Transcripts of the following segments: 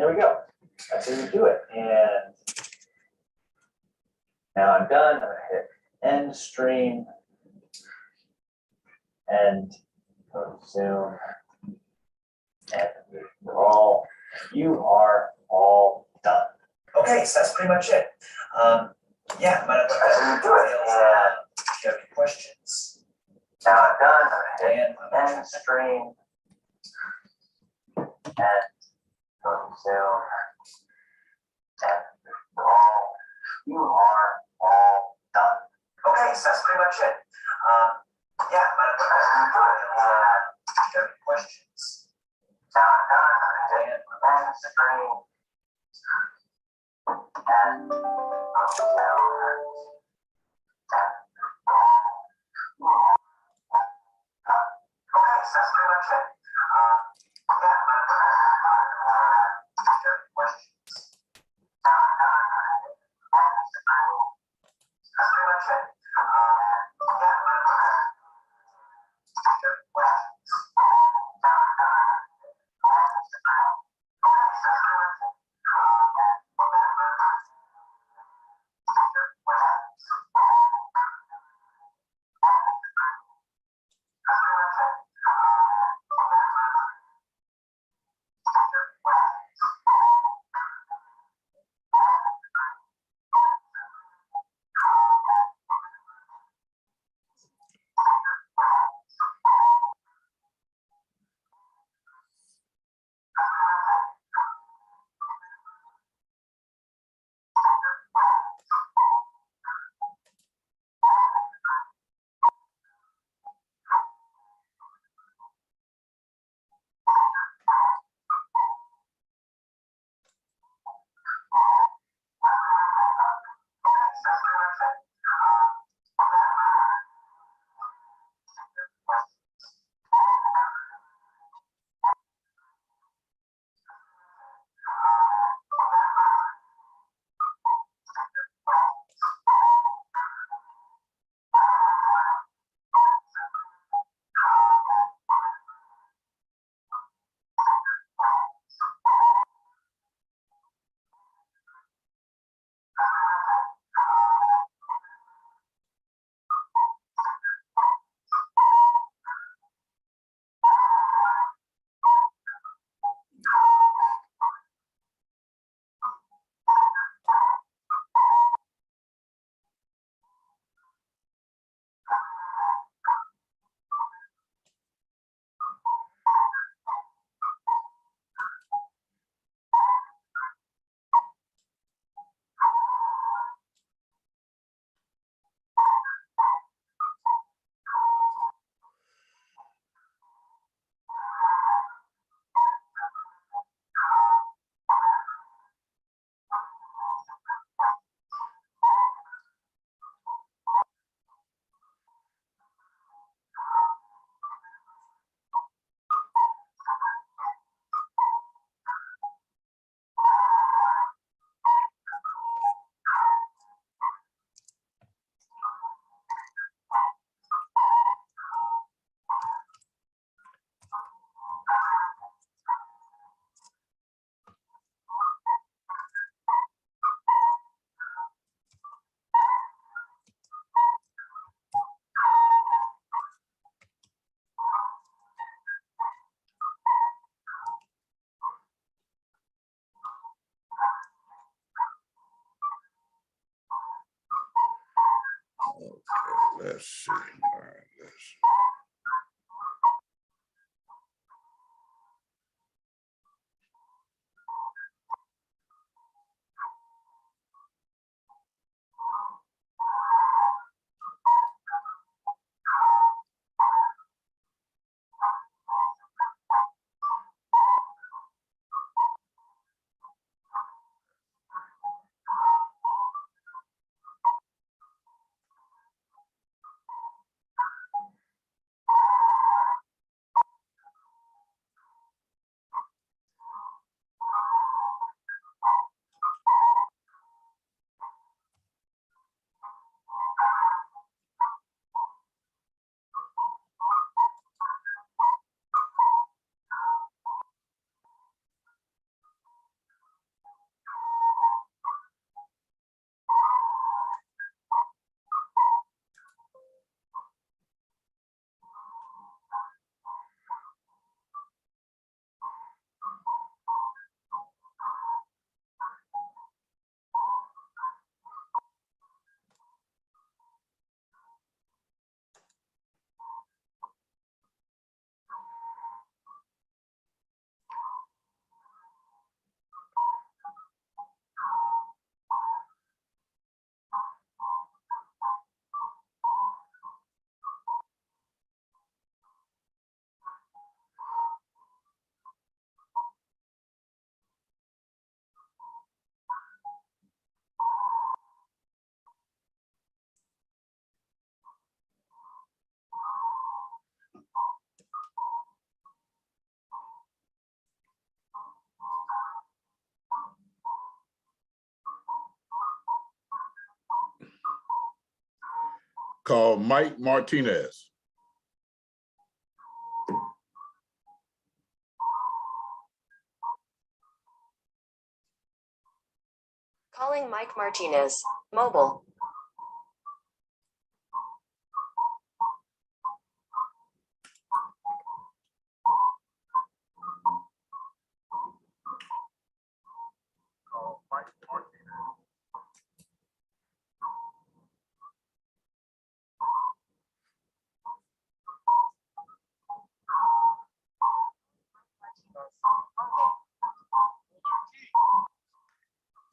there we go. That's how you do it. And now I'm done. I'm gonna hit end stream and go to Zoom. And you are all done. Okay, so that's pretty much it. Yeah, but that's how you do it. If you have any questions. Now I'm done. And end stream and go to Zoom. And you are all done. Okay, so that's pretty much it. Yeah, but that's how you do it. If you have any questions. Now I'm done. And end stream and go to Zoom. Okay, so that's pretty much it. Yeah, questions. That's pretty much it. Let's see. All right, let's. call Mike Martinez. Calling Mike Martinez, mobile.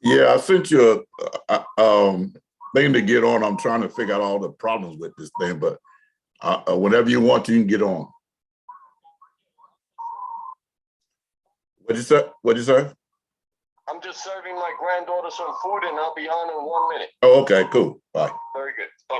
Yeah, I sent you a thing to get on. I'm trying to figure out all the problems with this thing, but whenever you want to, you can get on. What'd you say? What'd you say? I'm just serving my granddaughter some food and I'll be on in 1 minute. Oh, okay, cool. Bye. Very good. Bye.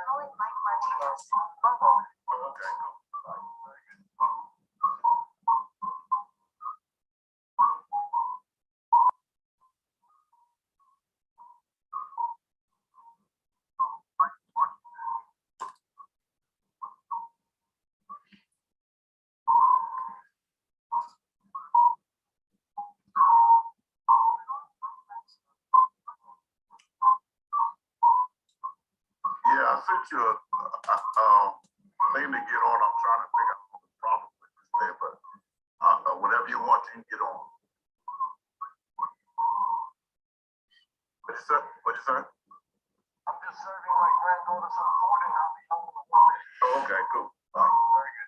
Calling Mike Martinez, mobile. Yeah, I sent you a thing to get on. I'm trying to figure out the problem with this thing, but whenever you want, you can get on. What'd you say? What'd you say? I'm just serving my granddaughter some food and I'll be on in 1 minute. Oh, okay, cool. Bye. Very good.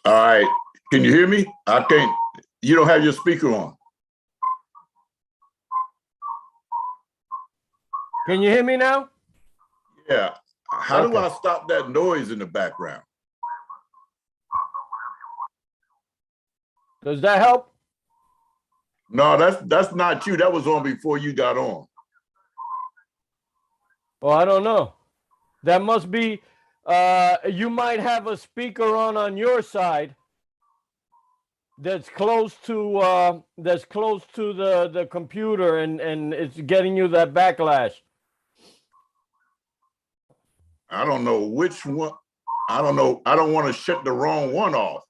All right. Can you hear me? I can't. You don't have your speaker on. Can you hear me now? Yeah. How do Okay. I stop that noise in the background? Does that help? No, that's not you. That was on before you got on. Oh, I don't know. That must be, you might have a speaker on your side that's close to the computer and it's getting you that backlash. I don't know which one. I don't know. I don't want to shut the wrong one off.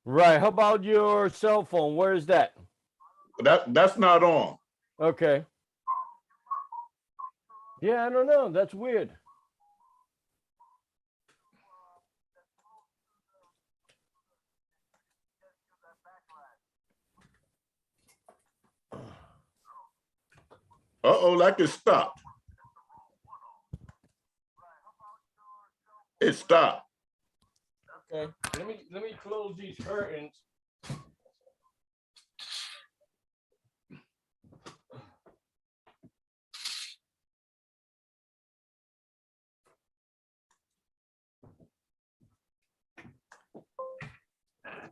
Right. How about your cell phone? Where is that? That's not on. Okay. Yeah, I don't know. That's weird. Uh-oh, like it stopped. It stopped. Okay. Let me close these curtains.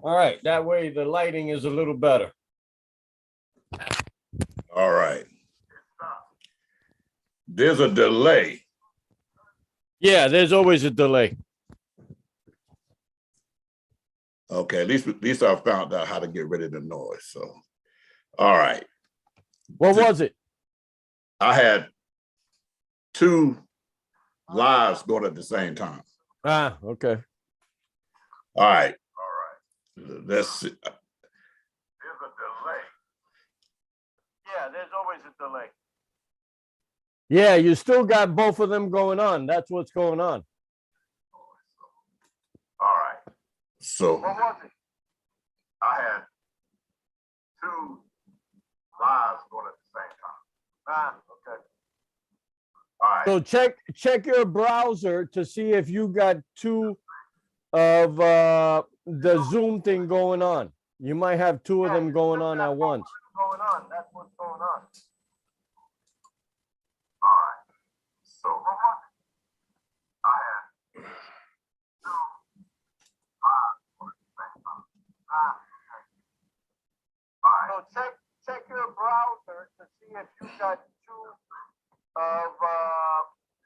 All right, that way the lighting is a little better. All right. There's a delay. Yeah, there's always a delay. Okay, at least I found out how to get rid of the noise. So, all right. What was it? I had 2 lives going at the same time. Ah, okay. All right. Let's see. There's a delay. Yeah, there's always a delay. Yeah, you still got both of them going on. That's what's going on. All right. So What was it? I had two lives going at the same time. Ah, okay. All right. So check your browser to see if you got two of the Zoom thing going on. You might have two of them going on at once. Going on, that's what's going on. All right. So I had two lives going at the same time. Ah, All right. so check your browser to see if you got two of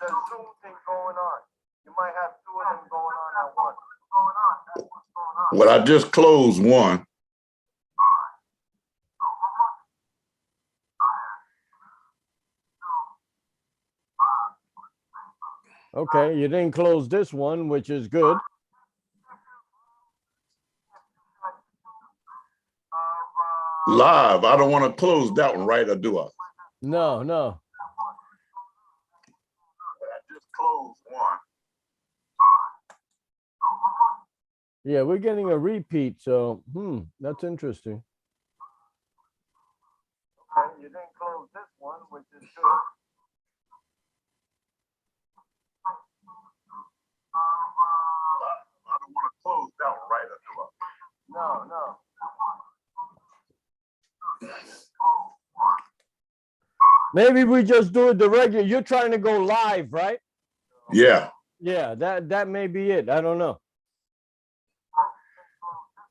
the Zoom thing going on. You might have two of them going on at once. Going on, that's what's going on. Well, I just closed one. Okay, you didn't close this one, which is good. Live. I don't want to close that one, right? Or do I? No, no. I just closed one. Yeah, we're getting a repeat, so that's interesting. Okay, you didn't close this one, which is good. I don't want to close that one, right? Or do I? No, no. Maybe we just do it the regular. You're trying to go live, right? Yeah. Yeah, that may be it. I don't know.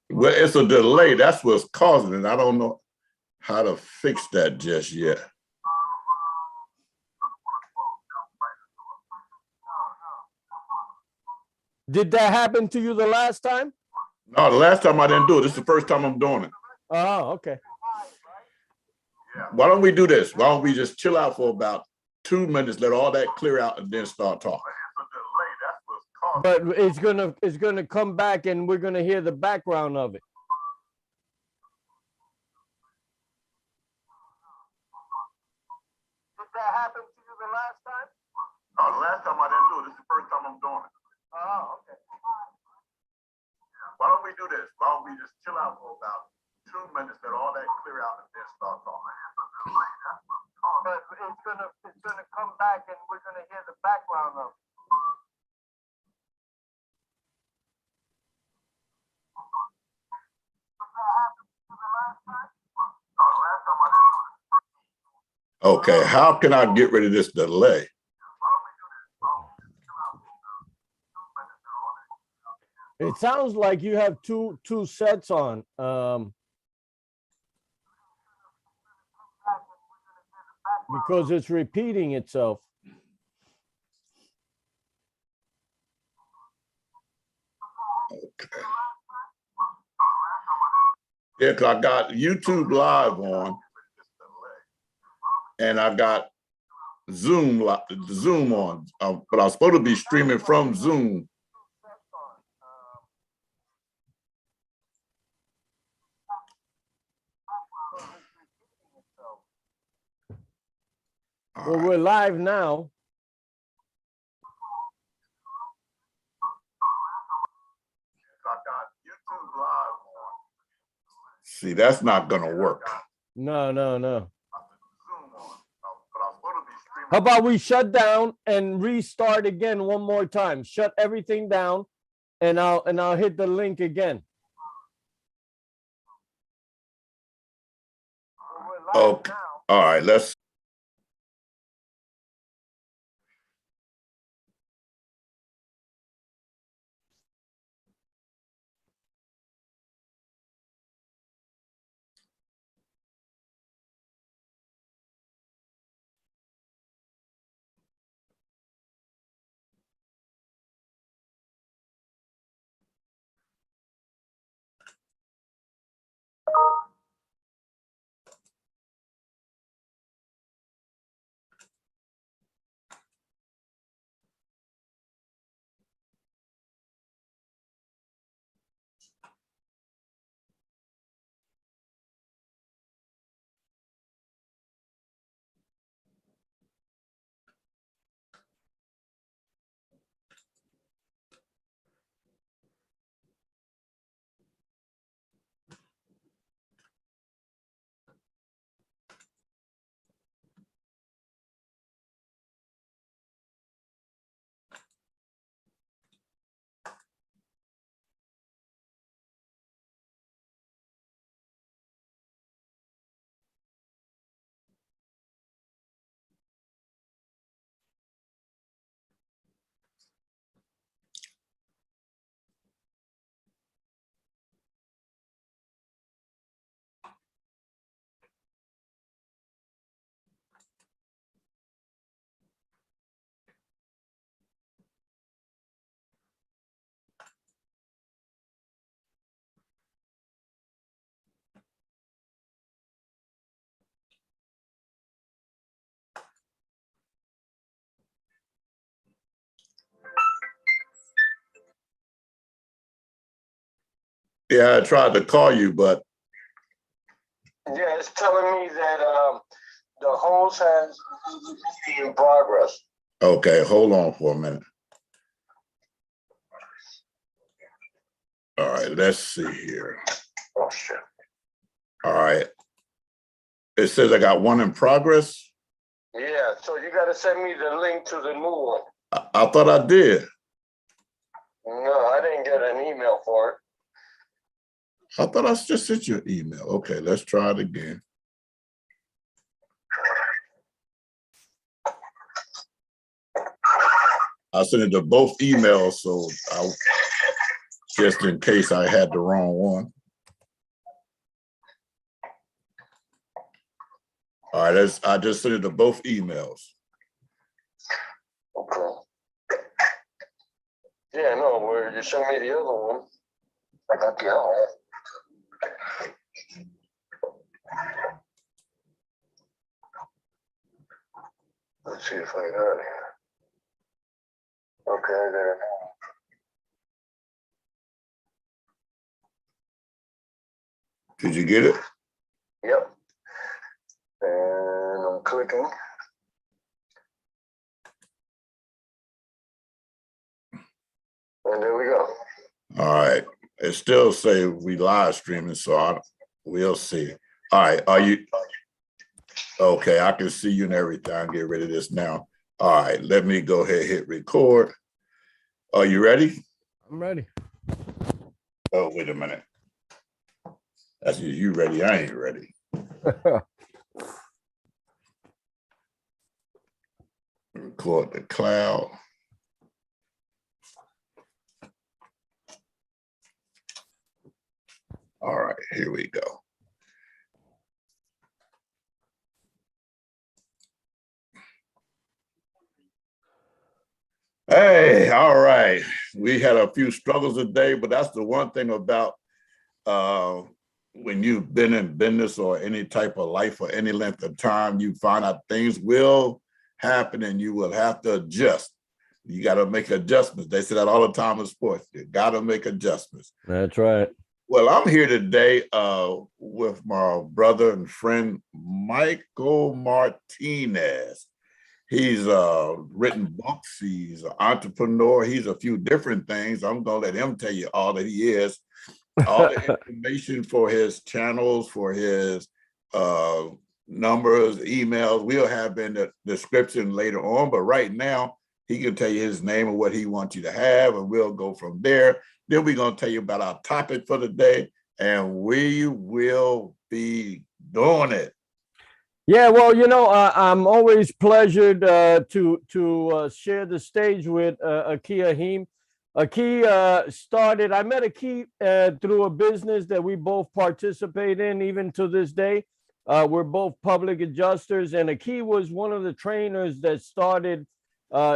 Well, it's a delay. That's what's causing it. I don't know how to fix that just yet. Did that happen to you the last time? No, the last time I didn't do it. This is the first time I'm doing it. Oh, okay. Why don't we do this? Why don't we just chill out for about 2 minutes, let all that clear out, and then start talking? But it's gonna come back, and we're gonna hear the background of it. Did that happen to you the last time? No, the last time I didn't do it. This is the first time I'm doing it. Oh, okay. Why don't we do this? Why don't we just chill out for about 2 minutes, let all that clear out, and then start talking? But it's gonna come back and we're gonna hear the background of it. Okay, how can I get rid of this delay? It sounds like you have two sets on. Because it's repeating itself. Okay. Yeah, 'cause I got YouTube Live on, and I got Zoom on, but I was supposed to be streaming from Zoom. Well, we're live now. I got YouTube Live on. See, that's not gonna work. No. Zoom on, but I was supposed to be streaming. How about we shut down and restart again one more time? Shut everything down, and I'll hit the link again. Okay. All right, let's Yeah, I tried to call you, but Yeah, it's telling me that the host has meeting in progress. okay, hold on for a minute. All right, let's see here. Oh shit. All right. It says I got one in progress. Yeah, so you gotta send me the link to the new one. I thought I did. No, I didn't get an email for it. I thought I just sent you an email. Okay, let's try it again. I sent it to both emails, so just in case I had the wrong one. All right, I just sent it to both emails. Okay. Yeah, no, where you show me the other one. I got the other one. Let's see if I got it here. Okay, there. Did you get it? Yep. And I'm clicking. And there we go. All right. It still say we live streaming, so we'll see. All right. Are you okay? I can see you and everything. I'll get rid of this now. All right. Let me go ahead and hit record. Are you ready? I'm ready. Oh, wait a minute. That's you ready. I ain't ready. Record the cloud. All right, here we go. Hey, all right. We had a few struggles today, but that's the one thing about when you've been in business or any type of life for any length of time, you find out things will happen and you will have to adjust. You got to make adjustments. They say that all the time in sports. You got to make adjustments. That's right. Well, I'm here today with my brother and friend, Michael Martinez. He's written books. He's an entrepreneur. He's a few different things. I'm going to let him tell you all that he is. All the information for his channels, for his numbers, emails, we'll have in the description later on. But right now, he can tell you his name and what he wants you to have, and we'll go from there. Then we're going to tell you about our topic for the day, and we will be doing it. Yeah, well, you know, I'm always pleasured to share the stage with Aki Ahim. Aki started, I met Aki through a business that we both participate in, even to this day. We're both public adjusters, and Aki was one of the trainers that started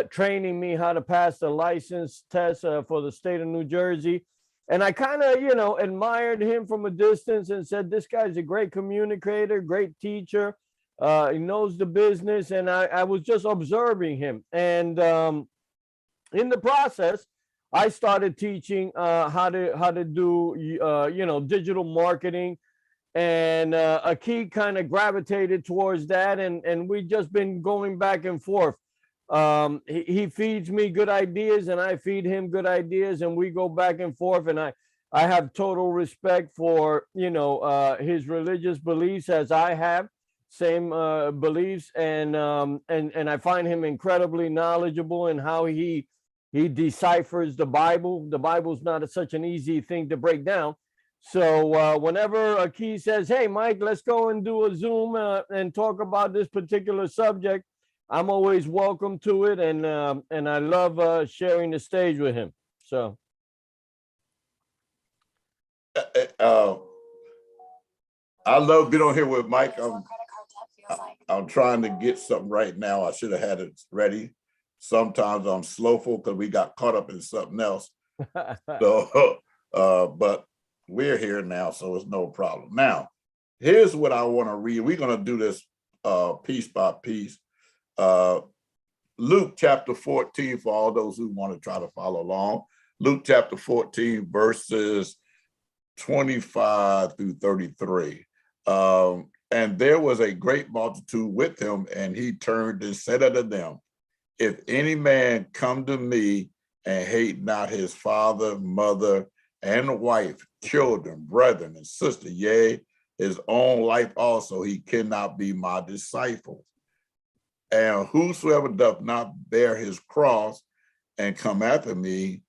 training me how to pass the license test for the state of New Jersey. And I kind of, you know, admired him from a distance and said, this guy's a great communicator, great teacher. He knows the business. And I was just observing him. And in the process, I started teaching how to do, you know, digital marketing. And Aki kind of gravitated towards that. And we've just been going back and forth. He feeds me good ideas and I feed him good ideas, and we go back and forth. And I have total respect for, you know, his religious beliefs, as I have same beliefs. And I find him incredibly knowledgeable in how he deciphers the Bible. The Bible's not such an easy thing to break down. So whenever Aki says, hey, Mike, let's go and do a Zoom and talk about this particular subject, I'm always welcome to it, and I love sharing the stage with him. So, I love being on here with Mike. I'm trying to get something right now. I should have had it ready. Sometimes I'm slowful because we got caught up in something else. So, but we're here now, so it's no problem. Now, here's what I want to read. We're going to do this piece by piece. Luke chapter 14 for all those who want to try to follow along. Luke chapter 14 verses 25 through 33. And there was a great multitude with him, and he turned and said unto them, if any man come to me and hate not his father, mother, and wife, children, brethren, and sister, yea, his own life also, he cannot be my disciple. And whosoever doth not bear his cross and come after me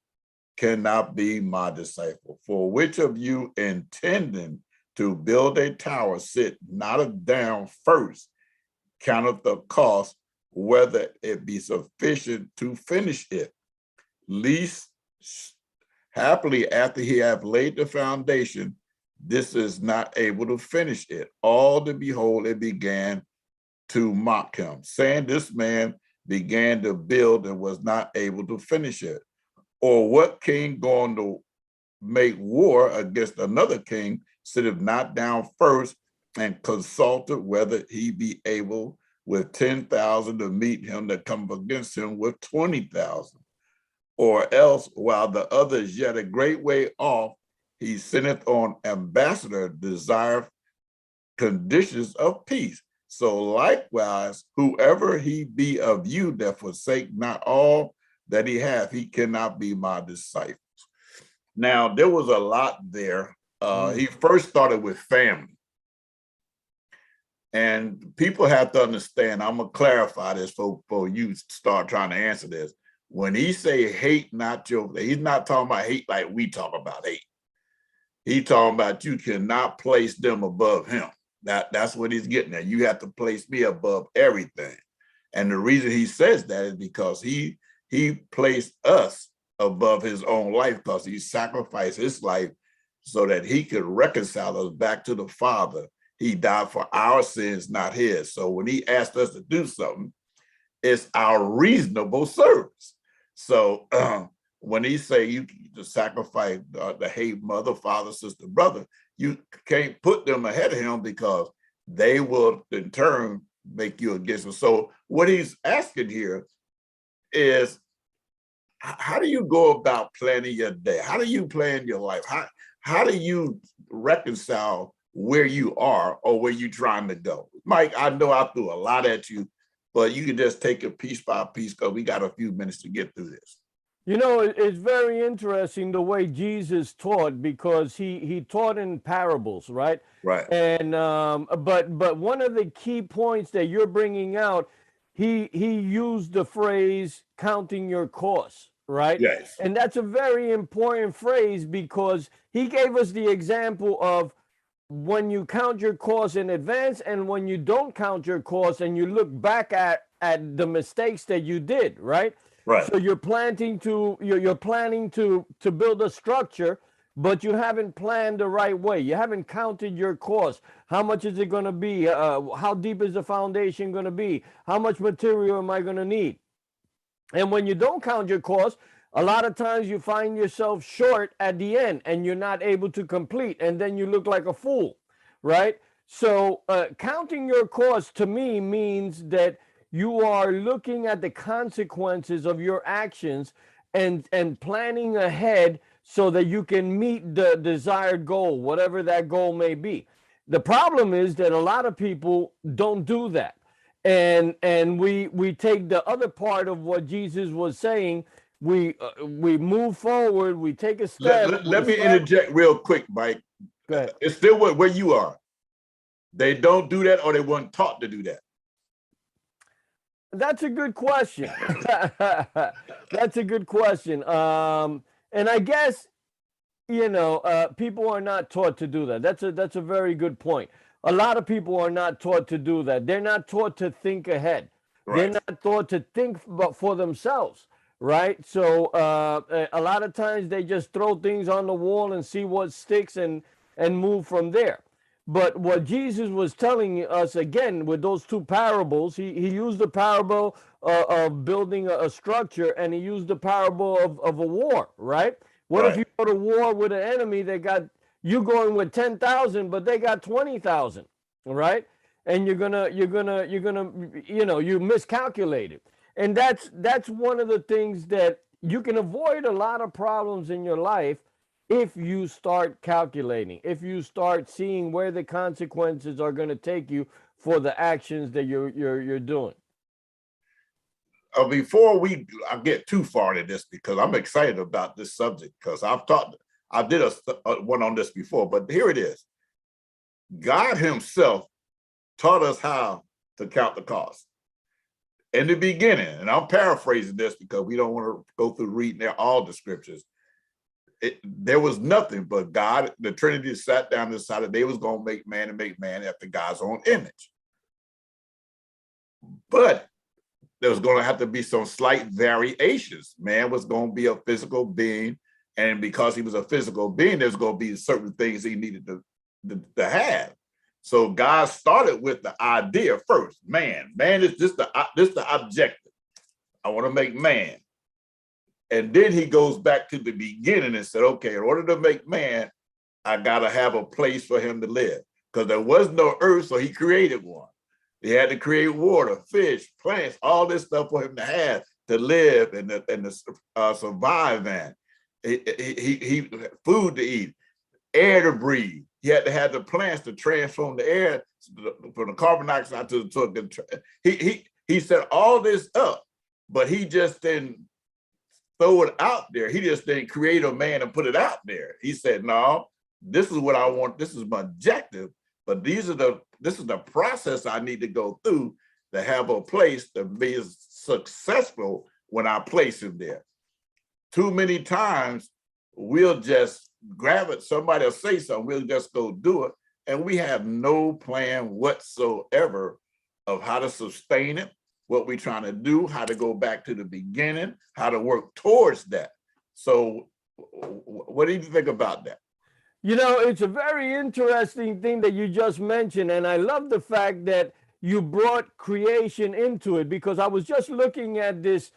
cannot be my disciple. For which of you intending to build a tower sit not down first, counteth the cost, whether it be sufficient to finish it, least happily after he hath laid the foundation, this is not able to finish it. All to behold, it began to mock him, saying, this man began to build and was not able to finish it. Or what king going to make war against another king sitteth not down first and consulted whether he be able with 10,000 to meet him that come against him with 20,000? Or else, while the other is yet a great way off, he sendeth on ambassador, desire conditions of peace. So likewise, whoever he be of you that forsake not all that he hath, he cannot be my disciples. Now, there was a lot there. He first started with family. And people have to understand, I'm gonna clarify this for you start trying to answer this. When he say hate not your, he's not talking about hate like we talk about hate. He talking about you cannot place them above him. That's what he's getting at. You have to place me above everything. And the reason he says that is because he placed us above his own life, because he sacrificed his life so that he could reconcile us back to the Father. He died for our sins, not his. So when he asked us to do something, it's our reasonable service. So when he say you to sacrifice the hate mother, father, sister, brother, you can't put them ahead of him because they will in turn make you against him. So what he's asking here is, how do you go about planning your day? How do you plan your life? How do you reconcile where you are or where you're trying to go? Mike, I know I threw a lot at you, but you can just take it piece by piece because we got a few minutes to get through this. You know, it's very interesting the way Jesus taught, because he taught in parables, right? Right. And but one of the key points that you're bringing out, he used the phrase "counting your costs," right? Yes. And that's a very important phrase, because he gave us the example of when you count your costs in advance and when you don't count your costs and you look back at the mistakes that you did, right? Right. So you're planning to build a structure, but you haven't planned the right way. You haven't counted your costs. How much is it going to be? How deep is the foundation going to be? How much material am I going to need? And when you don't count your costs, a lot of times you find yourself short at the end and you're not able to complete, and then you look like a fool, right? So counting your costs to me means that you are looking at the consequences of your actions and planning ahead so that you can meet the desired goal, whatever that goal may be. The problem is that a lot of people don't do that. And we take the other part of what Jesus was saying. We move forward, we take a step. Let me interject real quick, Mike. Go ahead. It's still where you are. They don't do that, or they weren't taught to do that. That's a good question. That's a good question. And I guess, people are not taught to do that. That's a very good point. A lot of people are not taught to do that. They're not taught to think ahead. Right. They're not taught to think for themselves, right? So a lot of times they just throw things on the wall and see what sticks and move from there. But what Jesus was telling us, again, with those two parables, he used the parable of building a structure, and he used the parable of a war, right? What if you go to war with an enemy that got you going with 10,000, but they got 20,000, right? And you miscalculated. And that's one of the things that you can avoid a lot of problems in your life if you start calculating, if you start seeing where the consequences are going to take you for the actions that you're doing. Before I get too far into this, because I'm excited about this subject, because I did a one on this before, but here it is. God himself taught us how to count the cost. In the beginning, and I'm paraphrasing this because we don't want to go through reading all the scriptures. There was nothing but God, the Trinity sat down and decided they was going to make man and make man after God's own image. But there was going to have to be some slight variations. Man was going to be a physical being, and because he was a physical being, there's going to be certain things he needed to have. So God started with the idea first. Man is just the objective. I want to make man. And then he goes back to the beginning and said, okay, in order to make man, I got to have a place for him to live, because there was no earth, so he created one. He had to create water, fish, plants, all this stuff for him to have to live and to survive in. He food to eat, air to breathe. He had to have the plants to transform the air from the carbon dioxide to the. He set all this up, but he just didn't throw it out there. He just didn't create a man and put it out there. He said, no, this is what I want. This is my objective, but this is the process I need to go through to have a place to be successful when I place him there. Too many times we'll just grab it, somebody will say something, we'll just go do it, and we have no plan whatsoever of how to sustain it, what we're trying to do, how to go back to the beginning, how to work towards that. So what do you think about that? You know, it's a very interesting thing that you just mentioned, and I love the fact that you brought creation into it, because I was just looking at this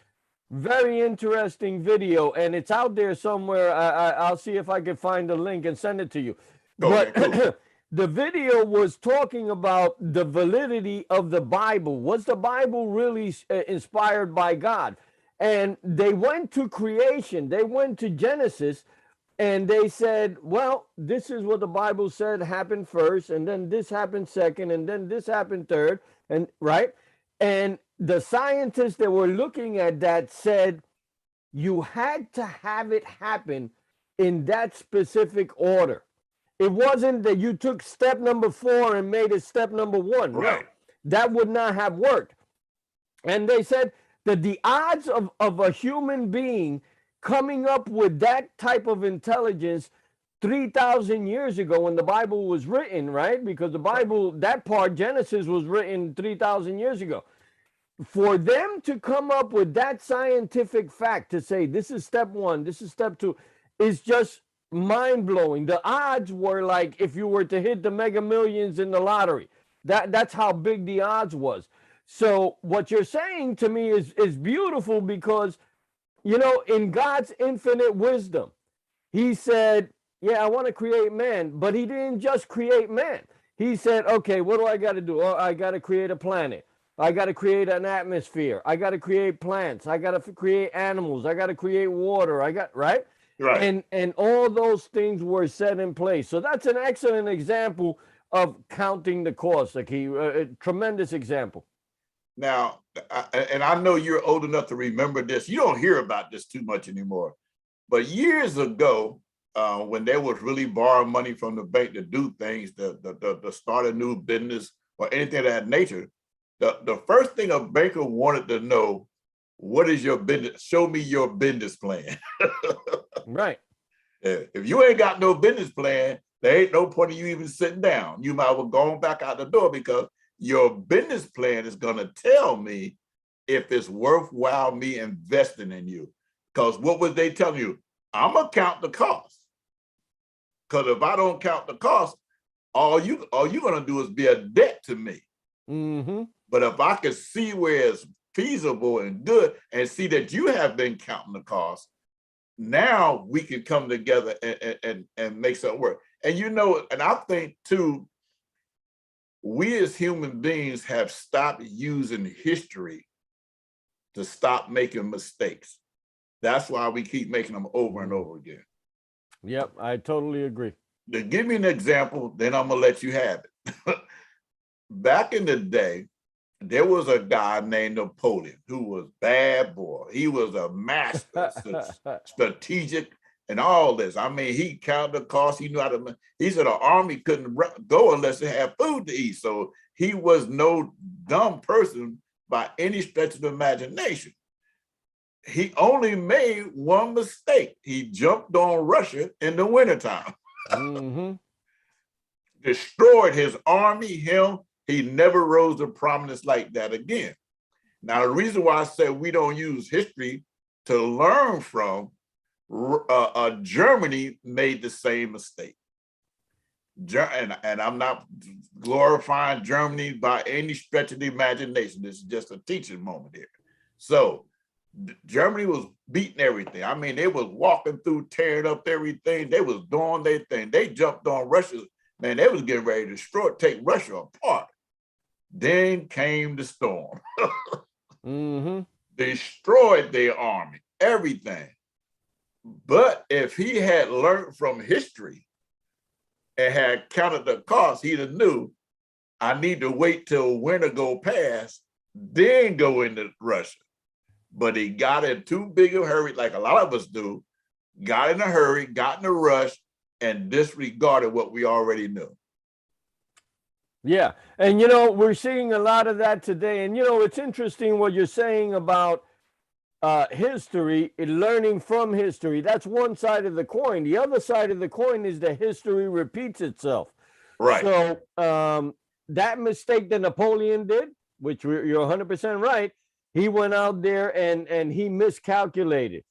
very interesting video, and it's out there somewhere. I'll see if I can find the link and send it to you. Okay, But cool. the video was talking about the validity of the Bible. Was the Bible really inspired by God? And they went to creation. They went to Genesis, and they said, well, this is what the Bible said happened first, and then this happened second, and then this happened third, and right? And the scientists that were looking at that said you had to have it happen in that specific order. It wasn't that you took step number 4 and made it step number 1. Right. No, that would not have worked. And they said that the odds of a human being coming up with that type of intelligence 3,000 years ago when the Bible was written, right? Because the Bible, that part, Genesis, was written 3,000 years ago. For them to come up with that scientific fact to say this is step 1, this is step 2, is just mind-blowing. The odds were like if you were to hit the Mega Millions in the lottery. That's how big the odds was. So what you're saying to me is beautiful, because, you know, in God's infinite wisdom, he said, yeah, I want to create man, but he didn't just create man. He said, okay, what do I got to do? Oh, I got to create a planet. I got to create an atmosphere. I got to create plants. I got to create animals. I got to create water. Right? Right. And all those things were set in place. So that's an excellent example of counting the cost. Like a tremendous example. Now, and I know you're old enough to remember this. You don't hear about this too much anymore. But years ago, when they was really borrowing money from the bank to do things, to start a new business or anything of that nature, the first thing a banker wanted to know, what is your business? Show me your business plan. Right. If you ain't got no business plan, there ain't no point of you even sitting down. You might as well go back out the door, because your business plan is going to tell me if it's worthwhile me investing in you. Because what was they telling you? I'm going to count the cost. Because if I don't count the cost, all you're going to do is be a debt to me. Mm-hmm. But if I can see where it's feasible and good, and see that you have been counting the cost, now we can come together and make something work. And you know, and I think too, we as human beings have stopped using history to stop making mistakes. That's why we keep making them over and over again. Yep, I totally agree. To give me an example, then I'm gonna let you have it. Back in the day, there was a guy named Napoleon who was bad boy. He was a master, strategic, and all this. I mean, he counted the cost. He knew how to. He said the army couldn't go unless they had food to eat. So he was no dumb person by any stretch of the imagination. He only made one mistake. He jumped on Russia in the wintertime. Mm-hmm. Destroyed his army, him. He never rose to prominence like that again. Now, the reason why I said we don't use history to learn from, Germany made the same mistake. And I'm not glorifying Germany by any stretch of the imagination. This is just a teaching moment here. So Germany was beating everything. I mean, they was walking through, tearing up everything. They was doing their thing. They jumped on Russia. Man, they was getting ready to destroy, take Russia apart. Then came the storm. Mm-hmm. Destroyed their army, everything. But if he had learned from history and had counted the cost, he'd have knew I need to wait till winter go past, then go into Russia. But he got in too big a hurry, like a lot of us do, got in a hurry, got in a rush, and disregarded what we already knew. Yeah. And, you know, we're seeing a lot of that today. And, you know, it's interesting what you're saying about history, learning from history. That's one side of the coin. The other side of the coin is that history repeats itself. Right. So that mistake that Napoleon did, which you're 100% right, he went out there and he miscalculated.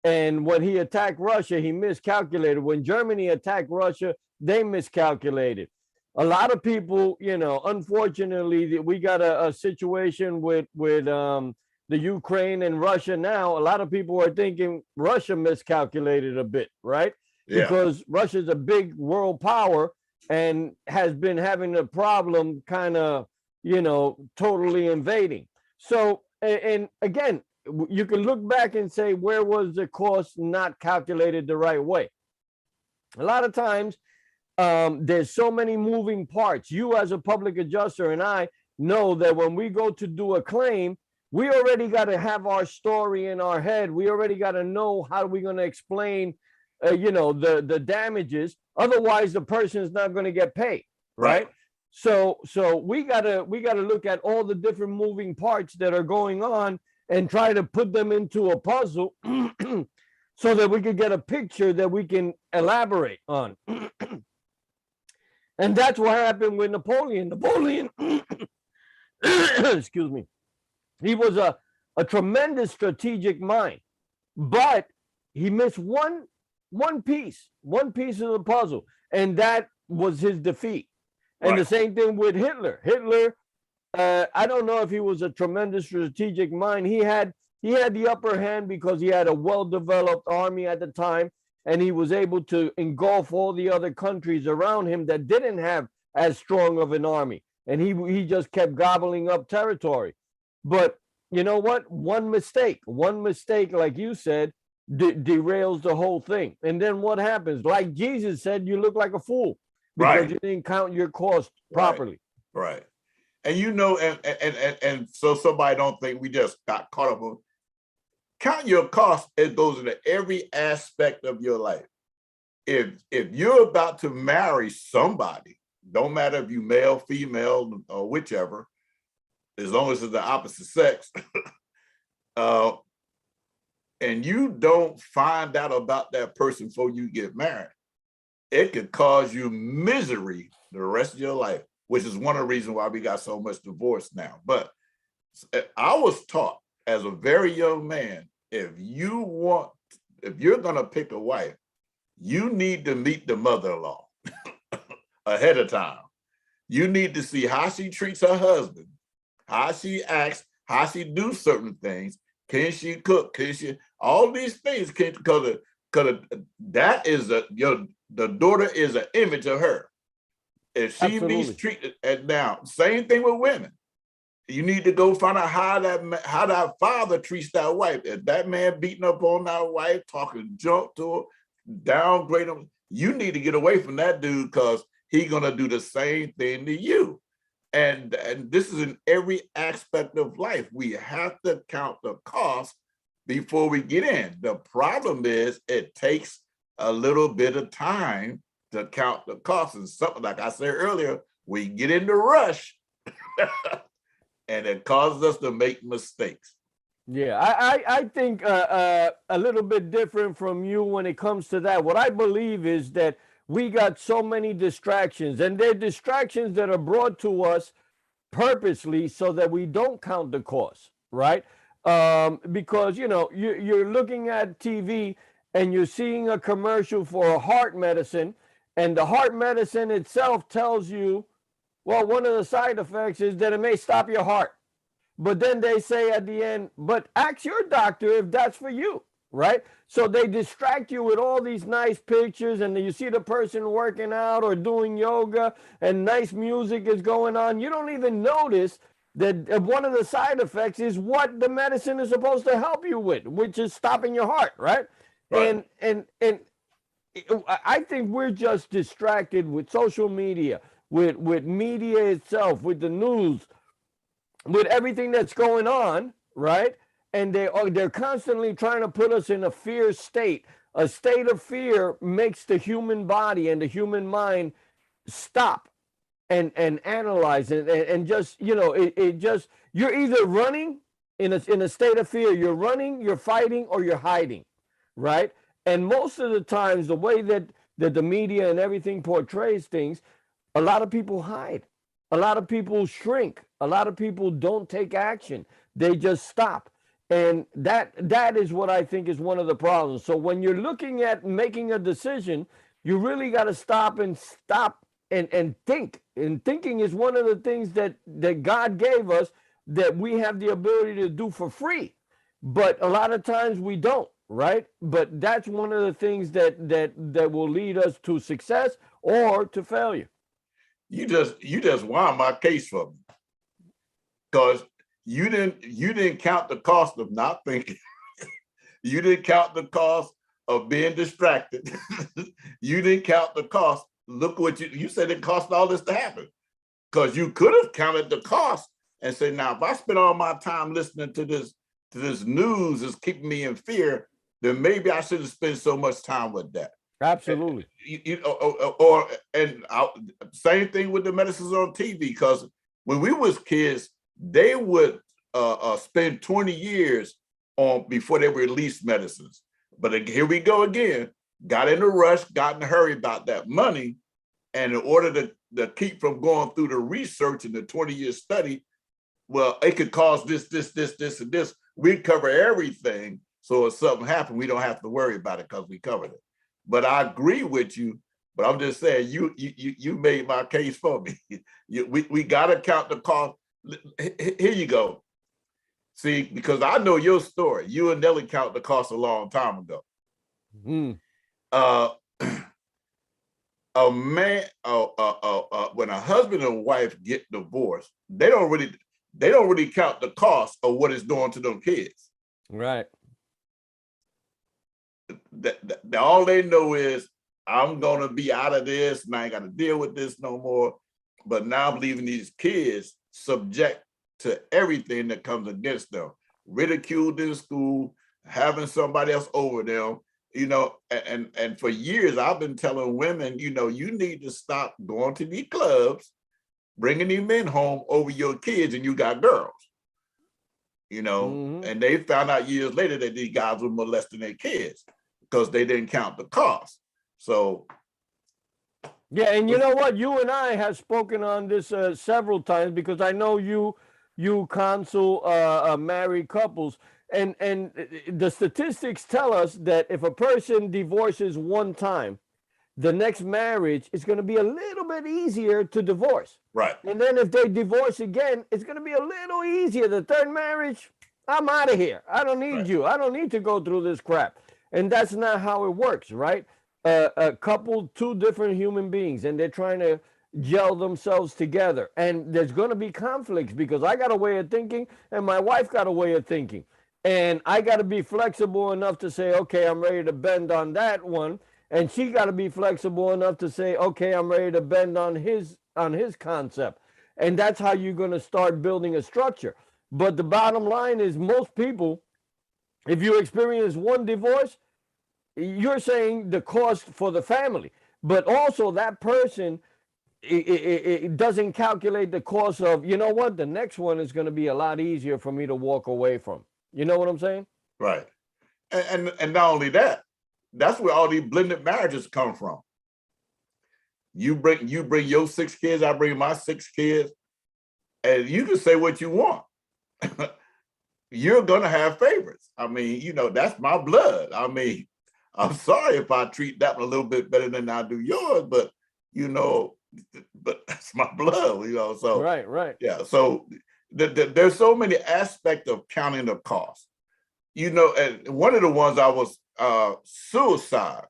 And when he attacked Russia, he miscalculated. When Germany attacked Russia, they miscalculated. A lot of people, you know, unfortunately, we got a situation with the Ukraine and Russia now. A lot of people are thinking Russia miscalculated a bit, right? Yeah. Because Russia's a big world power and has been having a problem kind of, you know, totally invading. So, and again, you can look back and say, where was the cost not calculated the right way? A lot of times, there's so many moving parts. You as a public adjuster and I know that when we go to do a claim, we already got to have our story in our head. We already got to know how we're going to explain, you know, the damages. Otherwise, the person is not going to get paid, right? So we gotta look at all the different moving parts that are going on and try to put them into a puzzle so that we could get a picture that we can elaborate on. And that's what happened with Napoleon. Napoleon, excuse me, he was a tremendous strategic mind, but he missed one piece of the puzzle, and that was his defeat. And the same thing with Hitler. Hitler, I don't know if he was a tremendous strategic mind. He had the upper hand because he had a well-developed army at the time, and he was able to engulf all the other countries around him that didn't have as strong of an army. And he just kept gobbling up territory. But you know what? One mistake, like you said, derails the whole thing. And then what happens? Like Jesus said, you look like a fool because you didn't count your cost properly. Right. And you know, and so somebody don't think we just got caught up on count your cost. It goes into every aspect of your life. If you're about to marry somebody, don't matter if you male, female, or whichever, as long as it's the opposite sex, and you don't find out about that person before you get married, it could cause you misery the rest of your life, which is one of the reasons why we got so much divorce now. But I was taught as a very young man, if you're gonna pick a wife, you need to meet the mother-in-law ahead of time. You need to see how she treats her husband, how she acts, how she do certain things. Can she cook? Can she? All these things can, because that is the daughter is an image of her. If she be treated, and now same thing with women. You need to go find out how that father treats that wife. If that man beating up on that wife, talking junk to her, downgrade him. You need to get away from that dude because he's gonna do the same thing to you. And this is in every aspect of life. We have to count the cost before we get in. The problem is it takes a little bit of time to count the costs. And something like I said earlier, we get in the rush and it causes us to make mistakes. Yeah, I think a little bit different from you when it comes to that. What I believe is that we got so many distractions, and they're distractions that are brought to us purposely so that we don't count the cost, right? Because, you know, you're looking at TV and you're seeing a commercial for a heart medicine, and the heart medicine itself tells you, well, one of the side effects is that it may stop your heart. But then they say at the end, but ask your doctor if that's for you, right? So they distract you with all these nice pictures, and you see the person working out or doing yoga and nice music is going on. You don't even notice that one of the side effects is what the medicine is supposed to help you with, which is stopping your heart, right? Right. And I think we're just distracted with social media, with media itself, with the news, with everything that's going on, right? And they're constantly trying to put us in a fear state. A state of fear makes the human body and the human mind stop and analyze it, and just, you know, it just, you're either running in a state of fear, you're running, you're fighting, or you're hiding, right? And most of the times, the way that the media and everything portrays things, a lot of people hide. A lot of people shrink. A lot of people don't take action. They just stop. And that is what I think is one of the problems. So when you're looking at making a decision, you really got to stop and think. And thinking is one of the things that God gave us that we have the ability to do for free. But a lot of times we don't, right? But that's one of the things that will lead us to success or to failure. You just won my case for me. Because you didn't count the cost of not thinking. You didn't count the cost of being distracted. You didn't count the cost. Look what you said it cost all this to happen. Because you could have counted the cost and said, now if I spend all my time listening to this news is keeping me in fear, then maybe I shouldn't spend so much time with that. Absolutely. Same thing with the medicines on TV, because when we was kids, they would spend 20 years on before they released medicines. But here we go again, got in a rush, got in a hurry about that money. And in order to keep from going through the research and the 20-year study, well, it could cause this, and this. We cover everything. So if something happened, we don't have to worry about it because we covered it. But I agree with you. But I'm just saying, you made my case for me. We got to count the cost. Here you go. See, because I know your story. You and Nelly counted the cost a long time ago. Mm. A man, when a husband and wife get divorced, they don't really count the cost of what it's doing to them kids. Right. All they know is I'm gonna be out of this and I ain't got to deal with this no more. But now I'm leaving these kids subject to everything that comes against them, ridiculed in school, having somebody else over them, you know, and for years I've been telling women, you know, you need to stop going to these clubs, bringing these men home over your kids, and you got girls, you know. Mm-hmm. And they found out years later that these guys were molesting their kids because they didn't count the cost. So yeah, and you know what? You and I have spoken on this several times, because I know you counsel married couples, and the statistics tell us that if a person divorces one time, the next marriage is going to be a little bit easier to divorce. Right. And then if they divorce again, it's going to be a little easier. The third marriage, I'm out of here. I don't need you. I don't need to go through this crap. And that's not how it works, right? A couple, two different human beings, and they're trying to gel themselves together. And there's going to be conflicts, because I got a way of thinking and my wife got a way of thinking. And I got to be flexible enough to say, okay, I'm ready to bend on that one. and she got to be flexible enough to say, okay, I'm ready to bend on his concept. And that's how you're going to start building a structure. But the bottom line is, most people, if you experience one divorce, you're saying the cost for the family, but also that person, it doesn't calculate the cost of, you know what, the next one is going to be a lot easier for me to walk away from. You know what I'm saying? Right. And not only that, that's where all these blended marriages come from. You bring your 6 kids, I bring my 6 kids, and you can say what you want. You're gonna have favorites. I mean, you know, that's my blood. I mean, I'm sorry if I treat that one a little bit better than I do yours, but you know, but that's my blood, you know. So Right. yeah. So there's so many aspects of counting the cost. You know, and one of the ones I was suicide.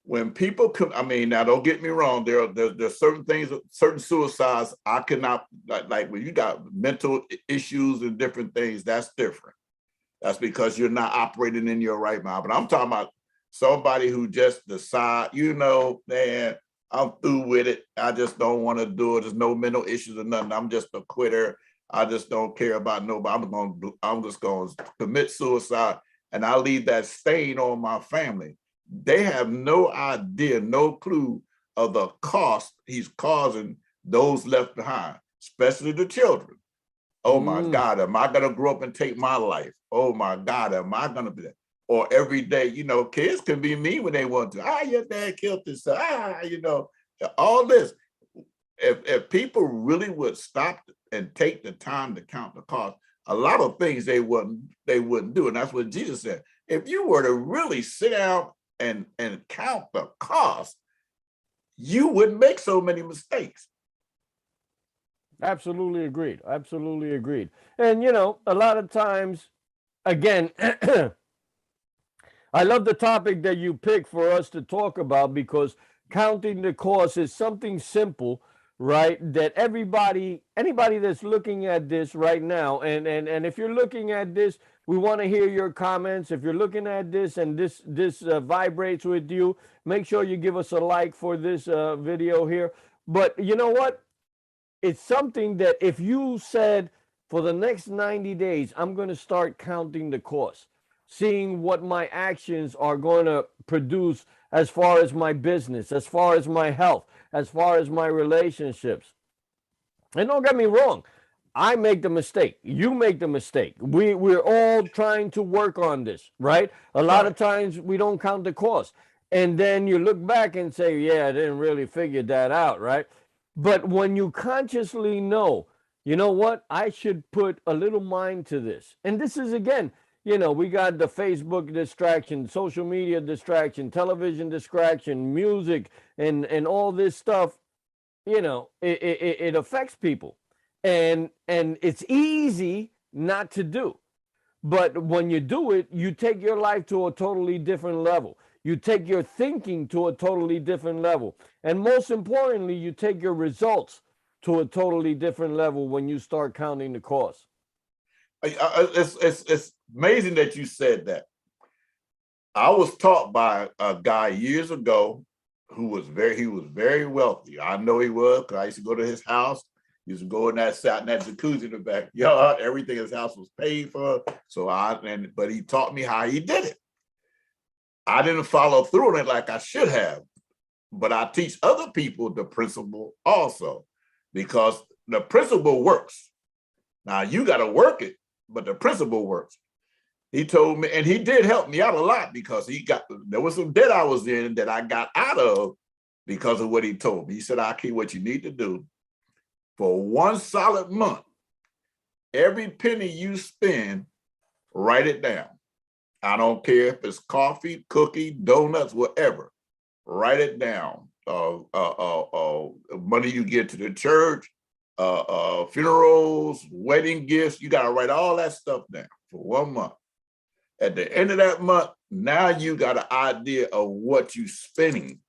When people come, I mean, now don't get me wrong, there's certain things, certain suicides I cannot, like when you got mental issues and different things, that's different. That's because you're not operating in your right mind. But I'm talking about somebody who just decide, you know, man, I'm through with it. I just don't want to do it. There's no mental issues or nothing. I'm just a quitter. I just don't care about nobody. I'm just going to commit suicide, and I leave that stain on my family. They have no idea, no clue of the cost he's causing those left behind, especially the children. Oh my God, am I gonna grow up and take my life? Oh my God, am I gonna be that? Or every day, you know, kids can be mean when they want to. Your dad killed this. You know, all this. If people really would stop and take the time to count the cost, a lot of things they wouldn't do. And that's what Jesus said. If you were to really sit down and count the cost, you wouldn't make so many mistakes. Absolutely agreed. Absolutely agreed. And, you know, a lot of times, again, I love the topic that you picked for us to talk about, because counting the cost is something simple, right? That anybody that's looking at this right now, and if you're looking at this, we want to hear your comments. If you're looking at this and this vibrates with you, make sure you give us a like for this video here. But you know what? It's something that if you said, for the next 90 days, I'm going to start counting the cost, seeing what my actions are going to produce as far as my business, as far as my health, as far as my relationships. And don't get me wrong, I make the mistake. You make the mistake. We're all trying to work on this, right? A lot of times we don't count the cost. And then you look back and say, yeah, I didn't really figure that out, right? But when you consciously know, you know what, I should put a little mind to this. And this is, again, you know, we got the Facebook distraction, social media distraction, television distraction, music, and all this stuff. You know, it affects people. And it's easy not to do. But when you do it, you take your life to a totally different level. You take your thinking to a totally different level. And most importantly, you take your results to a totally different level when you start counting the cost. It's amazing that you said that. I was taught by a guy years ago who was very wealthy. I know he was, because I used to go to his house. He used to go in that jacuzzi in the backyard. Everything in his house was paid for. But he taught me how he did it. I didn't follow through on it like I should have, but I teach other people the principle also, because the principle works. Now you got to work it, but the principle works. He told me, and he did help me out a lot, because there was some debt I was in that I got out of because of what he told me. He said, Aki, what you need to do for 1 solid month, every penny you spend, write it down. I don't care if it's coffee, cookie, donuts, whatever. Write it down. Money you get to the church, funerals, wedding gifts. You got to write all that stuff down for 1 month. At the end of that month, now you got an idea of what you're spending.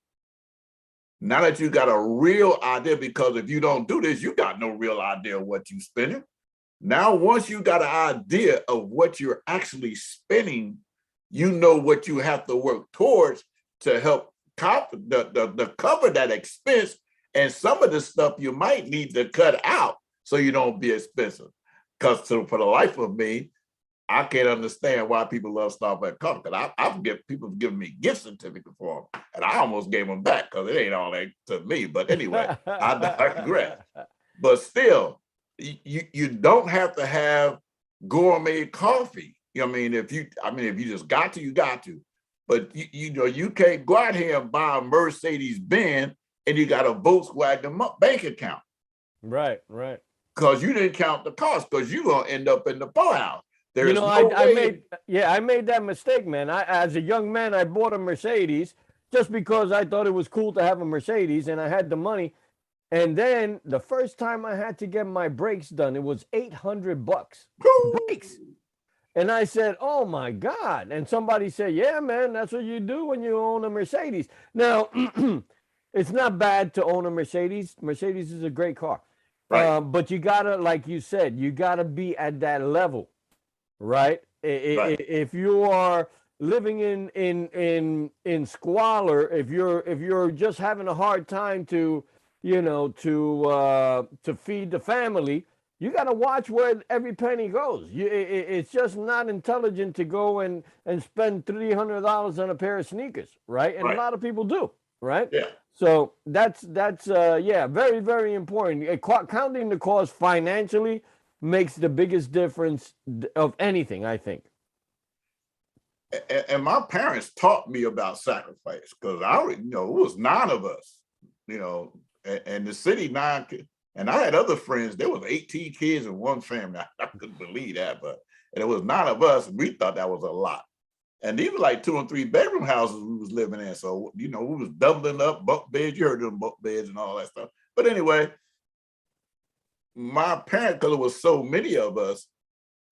Now that you got a real idea, because if you don't do this, you got no real idea of what you're spending. Now, once you got an idea of what you're actually spending, you know what you have to work towards to help cover that expense. And some of the stuff you might need to cut out so you don't be expensive. Because for the life of me, I can't understand why people love Starbucks coffee. Because I've get people giving me gift certificates for them, and I almost gave them back because it ain't all that to me. But anyway, I digress. But still, you don't have to have gourmet coffee. You know what I mean? If you just got to, you got to. But you can't go out here and buy a Mercedes Benz and you got a Volkswagen bank account. Right. Because you didn't count the cost, because you're gonna end up in the poorhouse. I made that mistake, man. As a young man, I bought a Mercedes just because I thought it was cool to have a Mercedes and I had the money. And then the first time I had to get my brakes done, it was $800 brakes. And I said, oh my God. And somebody said, yeah, man, that's what you do when you own a Mercedes. Now, it's not bad to own a Mercedes. Mercedes is a great car. Right. But you gotta, like you said, you gotta be at that level, right? Right. If you are living in squalor, if you're just having a hard time to feed the family, you got to watch where every penny goes. It's just not intelligent to go and spend $300 on a pair of sneakers, right? And Right. a lot of people do, right? Yeah. So that's very, very important. Counting the cost financially makes the biggest difference of anything, I think. And my parents taught me about sacrifice, because it was 9 of us, and the city 9 kids. And I had other friends. There was 18 kids in one family. I couldn't believe that, and it was 9 of us. And we thought that was a lot. And these were like 2 and 3 bedroom houses we was living in. So, we was doubling up bunk beds. You heard them bunk beds and all that stuff. But anyway, my parents, because it was so many of us,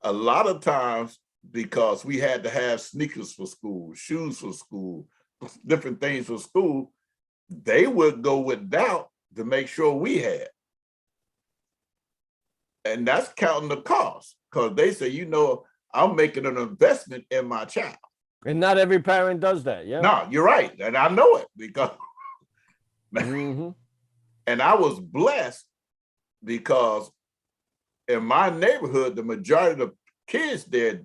a lot of times, because we had to have sneakers for school, shoes for school, different things for school, they would go without to make sure we had. And that's counting the cost, because they say, I'm making an investment in my child. And not every parent does that. Yeah. No, you're right. And I know it, because Mm-hmm. and I was blessed, because in my neighborhood, the majority of the kids there,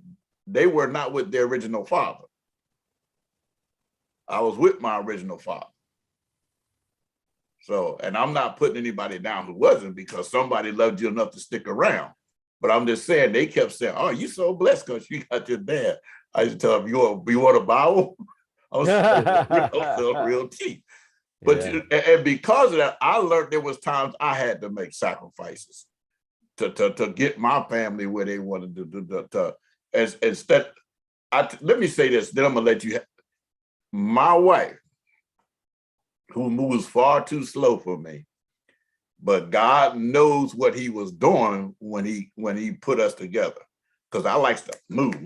they were not with their original father. I was with my original father. So, and I'm not putting anybody down who wasn't, because somebody loved you enough to stick around. But I'm just saying, they kept saying, oh, you so blessed because you got your dad. I used to tell them, you want a Bible? I was real cheap. But and because of that, I learned there was times I had to make sacrifices to get my family where they wanted to do. Instead, let me say this, then I'm gonna let you. My wife, who moves far too slow for me, but God knows what He was doing when he put us together. Because I like to move,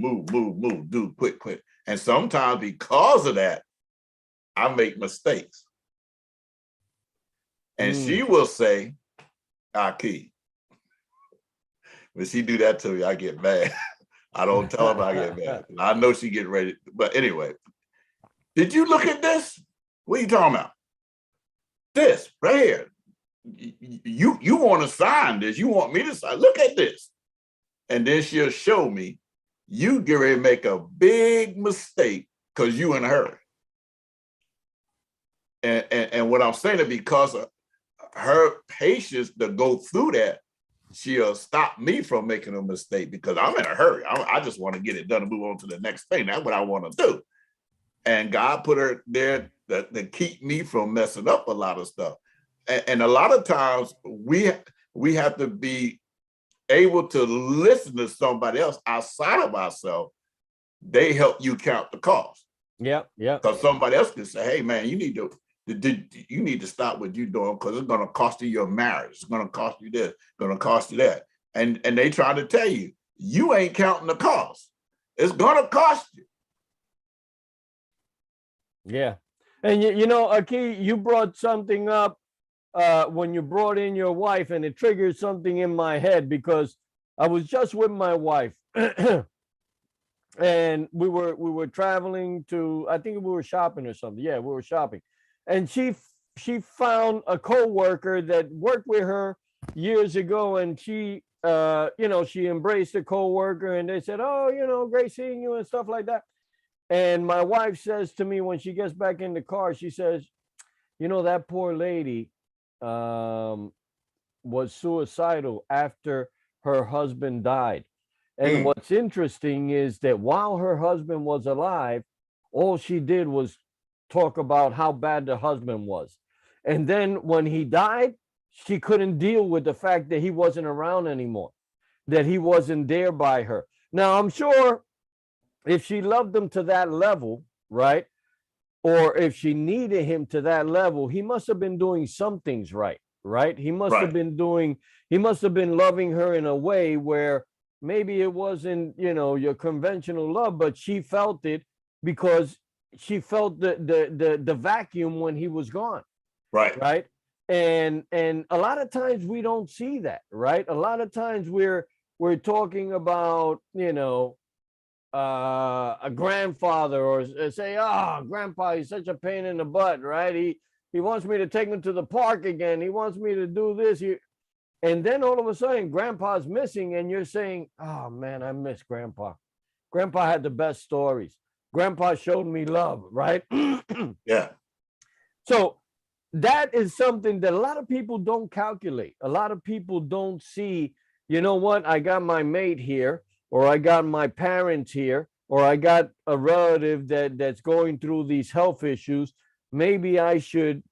do quick. And sometimes because of that, I make mistakes. And she will say, Aki. When she do that to me, I get mad. I don't tell her I get mad. I know she get ready. But anyway, did you look at this? What are you talking about? This right here. You want to sign this. You want me to sign. Look at this. And then she'll show me, you get ready to make a big mistake because you in a hurry. And what I'm saying is, because of her patience to go through that, she'll stop me from making a mistake, because I'm in a hurry. I just want to get it done and move on to the next thing. That's what I want to do. And God put her there to keep me from messing up a lot of stuff. And a lot of times we have to be able to listen to somebody else outside of ourselves. They help you count the cost. Yeah. Because somebody else can say, hey man, you need to stop what you're doing, because it's going to cost you your marriage. It's going to cost you this, going to cost you that. And they try to tell you, you ain't counting the cost. It's going to cost you. Yeah. And Aki, you brought something up when you brought in your wife, and it triggered something in my head, because I was just with my wife and we were traveling to, I think we were shopping or something. Yeah, we were shopping, and she found a coworker that worked with her years ago, and she she embraced the coworker, and they said, oh, great seeing you and stuff like that. And my wife says to me when she gets back in the car, she says, that poor lady was suicidal after her husband died. And Mm. what's interesting is that while her husband was alive, all she did was talk about how bad the husband was. And then when he died, she couldn't deal with the fact that he wasn't around anymore, that he wasn't there by her. Now, I'm sure if she loved him to that level, right? Or if she needed him to that level, he must have been doing some things right, right? He must have been loving her in a way where maybe it wasn't, your conventional love, but she felt it because she felt the vacuum when he was gone, Right. right? And a lot of times we don't see that, right? A lot of times we're talking about, a grandfather, or say, oh, grandpa, he's such a pain in the butt, right? He wants me to take him to the park again. He wants me to do this. And then all of a sudden, grandpa's missing, and you're saying, oh man, I miss grandpa. Grandpa had the best stories. Grandpa showed me love, right? Yeah. So that is something that a lot of people don't calculate. A lot of people don't see, you know what, I got my mate here, or I got my parents here, or I got a relative that's going through these health issues. Maybe I should,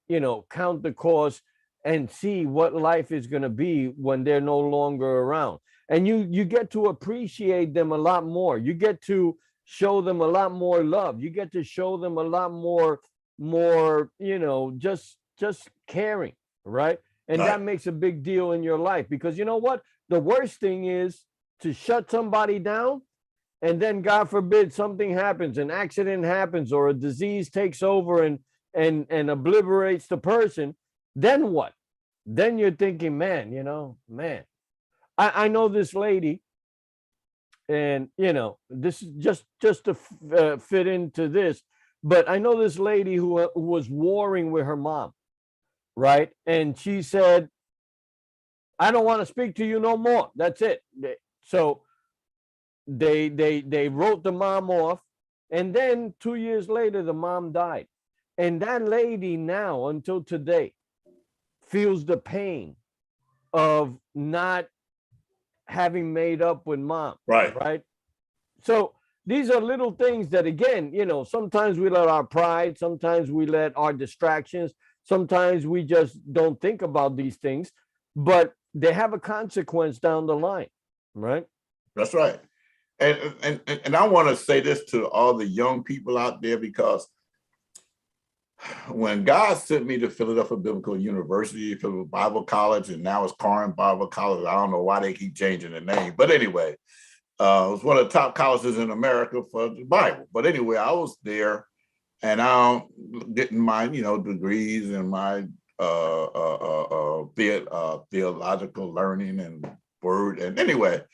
count the cost and see what life is going to be when they're no longer around. And you get to appreciate them a lot more. You get to show them a lot more love. You get to show them a lot more, just caring, right? And that Right. makes a big deal in your life, because you know what? The worst thing is to shut somebody down, and then God forbid something happens, an accident happens, or a disease takes over and obliterates the person. Then what? Then you're thinking, man, I know this lady, and this is just to fit into this, but I know this lady who was warring with her mom, right? And she said, I don't want to speak to you no more. That's it. So they wrote the mom off, and then 2 years later the mom died. And that lady now, until today, feels the pain of not having made up with mom, Right. right? So these are little things that, again, sometimes we let our pride, sometimes we let our distractions, sometimes we just don't think about these things, but they have a consequence down the line, right? That's right. And I want to say this to all the young people out there, because when God sent me to Philadelphia Biblical University, Philadelphia Bible College, and now it's Corinth Bible College, I don't know why they keep changing the name, but anyway, it was one of the top colleges in America for the Bible. But anyway, I was there, and I'm getting my, degrees and my theological learning and word. And anyway,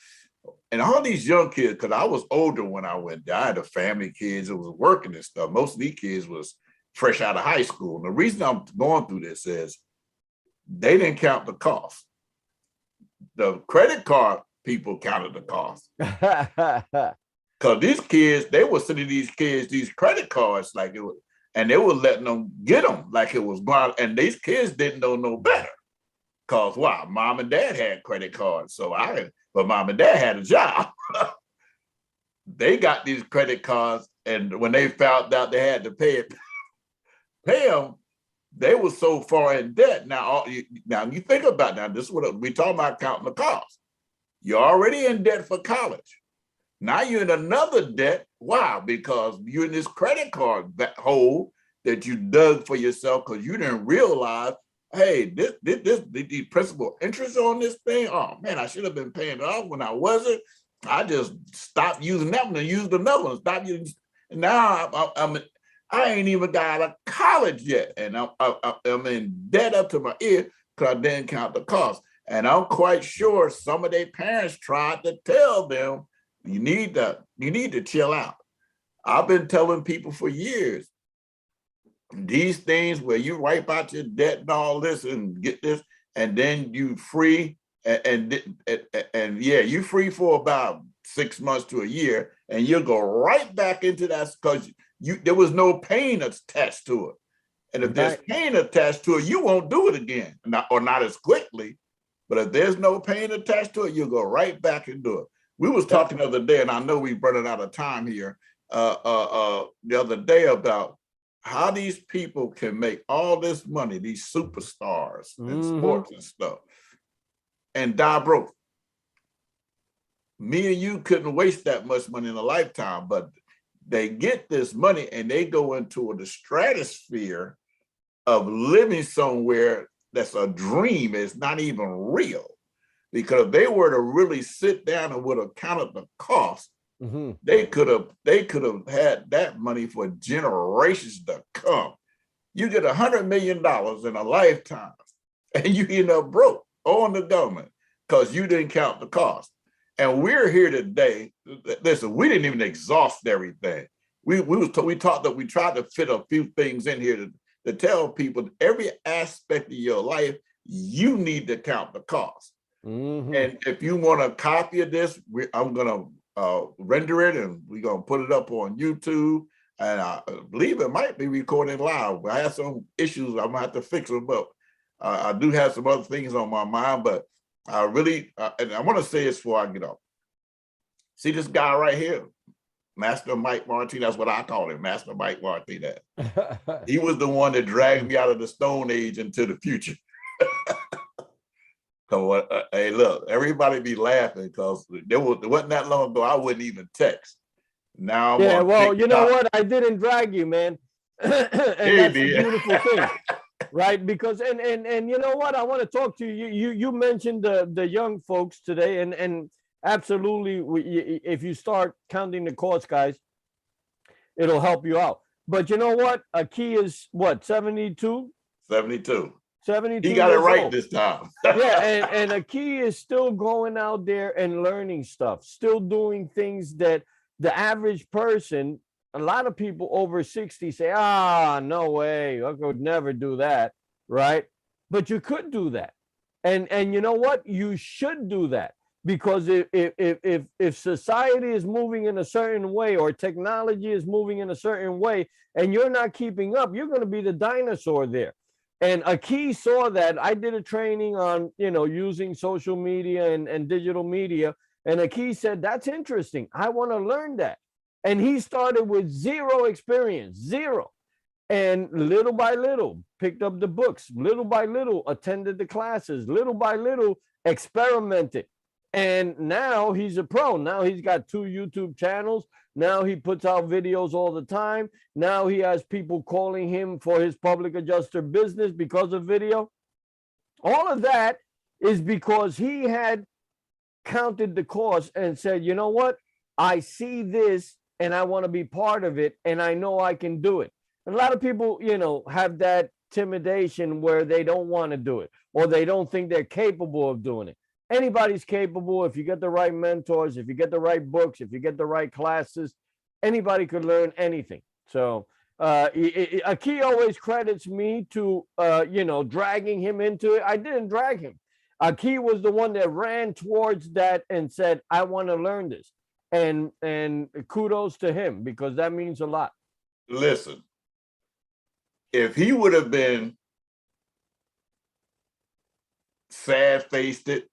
and all these young kids, because I was older when I went there, I had a family, kids that was working and stuff. Most of these kids was fresh out of high school. And the reason I'm going through this is they didn't count the cost. The credit card people counted the cost. Because these kids, they were sending these kids these credit cards like it was, and they were letting them get them like it was going. And these kids didn't know no better. Because wow, mom and dad had credit cards. But mom and dad had a job. They got these credit cards, and when they found out they had to pay them, they were so far in debt. Now you think about now. This is what we talking about, counting the cost. You're already in debt for college. Now you're in another debt. Why? Because you're in this credit card hole that you dug for yourself because you didn't realize, hey, the principal interest on this thing. Oh man, I should have been paying it off when I wasn't. I just stopped using that one and used another one. Stop using. And now I ain't even got out of college yet, and I'm in debt up to my ear because I didn't count the cost. And I'm quite sure some of their parents tried to tell them, you need to chill out. I've been telling people for years, these things where you wipe out your debt and all this and get this, and then you free and yeah, you free for about 6 months to a year, and you'll go right back into that because there was no pain attached to it. And if there's pain attached to it, you won't do it again, not as quickly. But if there's no pain attached to it, you'll go right back and do it. We was talking the other day, and I know we're running out of time here, the other day about how these people can make all this money, these superstars and sports and stuff, and die broke. Me and you couldn't waste that much money in a lifetime, but they get this money and they go into the stratosphere of living somewhere that's a dream. It's not even real. Because if they were to really sit down and would have counted the cost, they could have had that money for generations to come. You get $100 million in a lifetime, and you end up broke on the government because you didn't count the cost. And we're here today. Listen, we didn't even exhaust everything. We tried to fit a few things in here to tell people every aspect of your life, you need to count the cost. And if you want a copy of this, I'm going to render it and we're going to put it up on YouTube. And I believe it might be recording live. I have some issues. I'm going to have to fix them up. I do have some other things on my mind, but I really, and I want to say this before I get off. See this guy right here, Master Mike Martinez. That's what I call him, Master Mike Martinez. He was the one that dragged me out of the Stone Age into the future. Hey, look, everybody be laughing because it wasn't that long ago I wouldn't even text. Now, yeah, well, you know what? I didn't drag you, man. And that's a beautiful thing, right? Because and you know what? I want to talk to you. You mentioned the young folks today, and absolutely, if you start counting the costs, guys, it'll help you out. But you know what? A key is what, 72? 72. 72. He got it right this time. Yeah, and a key is still going out there and learning stuff, still doing things that the average person, a lot of people over 60 say, no way, I could never do that, right? But you could do that. And you know what? You should do that. Because if society is moving in a certain way or technology is moving in a certain way and you're not keeping up, you're going to be the dinosaur there. And Aki saw that. I did a training on, using social media and digital media. And Aki said, that's interesting. I want to learn that. And he started with zero experience, zero. And little by little, picked up the books, little by little, attended the classes, little by little, experimented. And now he's a pro. Now he's got 2 YouTube channels. Now he puts out videos all the time. Now he has people calling him for his public adjuster business because of video. All of that is because he had counted the cost and said, you know what? I see this and I want to be part of it and I know I can do it. And a lot of people, have that intimidation where they don't want to do it or they don't think they're capable of doing it. Anybody's capable if you get the right mentors, if you get the right books, if you get the right classes, anybody could learn anything. So Aki always credits me to, dragging him into it. I didn't drag him. Aki was the one that ran towards that and said, I want to learn this. And kudos to him because that means a lot. Listen, if he would have been sad-faced it,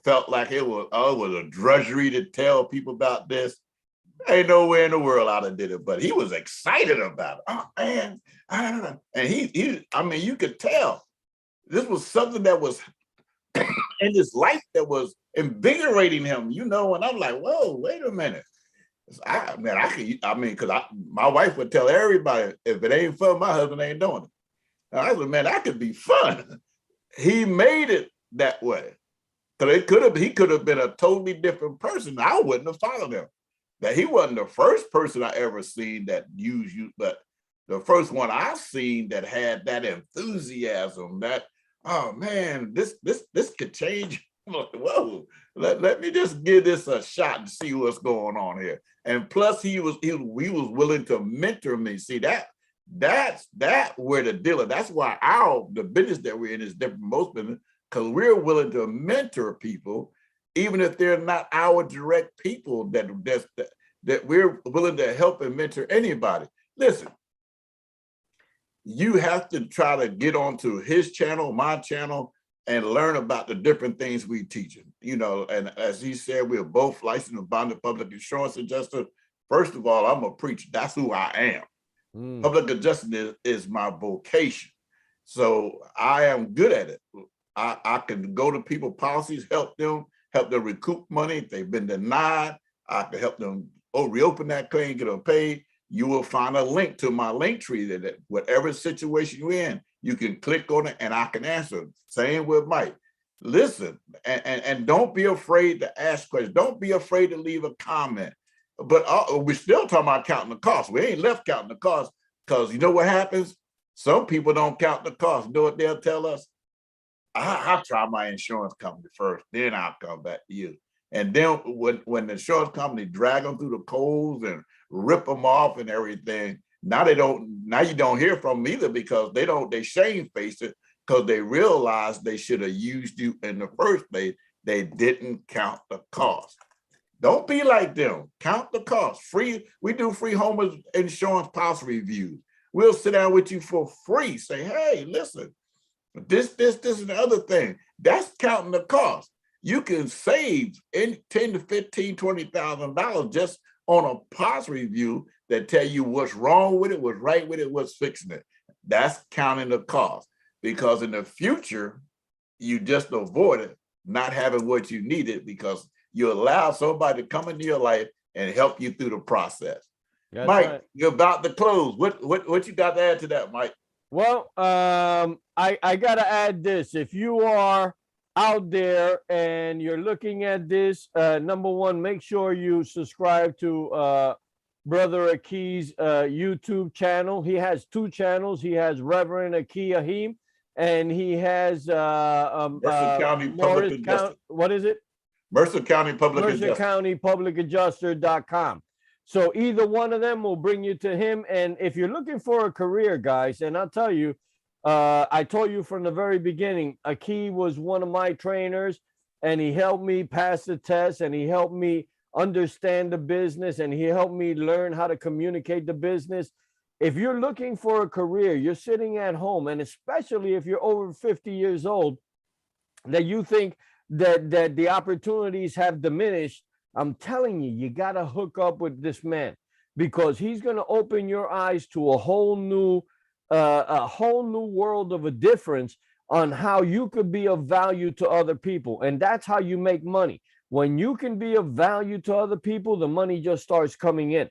felt like it was a drudgery to tell people about this, ain't nowhere in the world I'd have did it, but he was excited about it. Oh man, and he you could tell this was something that was in his life that was invigorating him, and I'm like, whoa, wait a minute. Because my wife would tell everybody, if it ain't fun, my husband ain't doing it. And I said, man, that could be fun. He made it that way. Because he could have been a totally different person. I wouldn't have followed him. That he wasn't the first person I ever seen that used you, but the first one I seen that had that enthusiasm, that, oh man, this could change like, whoa, let me just give this a shot and see what's going on here. And plus he was willing to mentor me. See, that's where the dealer, that's why the business that we're in is different from most business, because we're willing to mentor people, even if they're not our direct people, that we're willing to help and mentor anybody. Listen, you have to try to get onto his channel, my channel, and learn about the different things we teaching. You know, and as he said, we're both licensed and bonded public insurance adjuster. First of all, I'm a preacher. That's who I am. Public adjusting is my vocation. So I am good at it. I can go to people policies, help them recoup money. If they've been denied, I can help them reopen that claim, get them paid. You will find a link to my link tree that whatever situation you're in, you can click on it and I can answer. Same with Mike. Listen, and don't be afraid to ask questions. Don't be afraid to leave a comment. But we're still talking about counting the cost. We ain't left counting the cost, because you know what happens? Some people don't count the cost. You know what they'll tell us? I'll try my insurance company first, then I'll come back to you. And then when the insurance company drag them through the coals and rip them off and everything, now you don't hear from them either, because they shame-face it, because they realize they should have used you in the first place. They didn't count the cost. Don't be like them. Count the cost. Free. We do free homeowners insurance policy reviews. We'll sit down with you for free. Say, hey, listen, this, and the other thing. That's counting the cost. You can save $10 to $15, $20,000 just on a policy review that tell you what's wrong with it, what's right with it, what's fixing it. That's counting the cost. Because in the future, you just avoid it, not having what you needed, because you allow somebody to come into your life and help you through the process. That's Mike, right. You're about to close. What you got to add to that, Mike? Well, I got to add this. If you are out there and you're looking at this, number one, make sure you subscribe to Brother Aki's YouTube channel. He has two channels. He has Reverend Aki Ahim, and he has Mercer County Public Adjuster. What is it? Mercer County Public Adjuster. Mercer County Public Adjuster.com. So either one of them will bring you to him. And if you're looking for a career, guys, and I'll tell you, I told you from the very beginning, Aki was one of my trainers, and he helped me pass the test, and he helped me understand the business, and he helped me learn how to communicate the business. If you're looking for a career, you're sitting at home, and especially if you're over 50 years old, that you think that the opportunities have diminished, I'm telling you, you got to hook up with this man, because he's going to open your eyes to a whole new world of a difference on how you could be of value to other people. And that's how you make money. When you can be of value to other people, the money just starts coming in,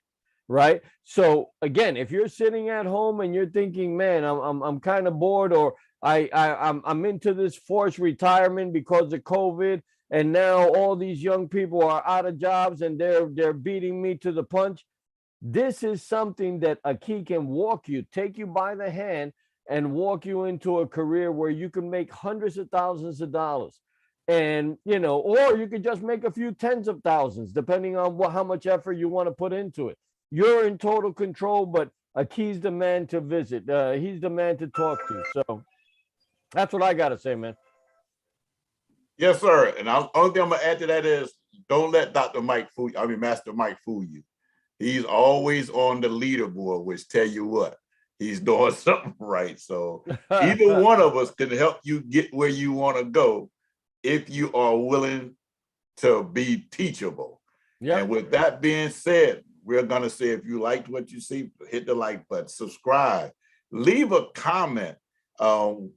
right? So again, if you're sitting at home and you're thinking, man, I'm kind of bored, or I'm into this forced retirement because of COVID, and now all these young people are out of jobs and they're beating me to the punch. This is something that Aki can take you by the hand and walk you into a career where you can make hundreds of thousands of dollars. And, you know, or you could just make a few tens of thousands, depending on how much effort you want to put into it. You're in total control, but Aki's the man to visit. He's the man to talk to. So that's what I got to say, man. Yes, sir. And the only thing I'm going to add to that is, don't let Master Mike fool you. He's always on the leaderboard, which tell you what, he's doing something right. So either one of us can help you get where you want to go if you are willing to be teachable. Yep. And with that being said, we're going to say, if you liked what you see, hit the like button, subscribe, leave a comment. I'm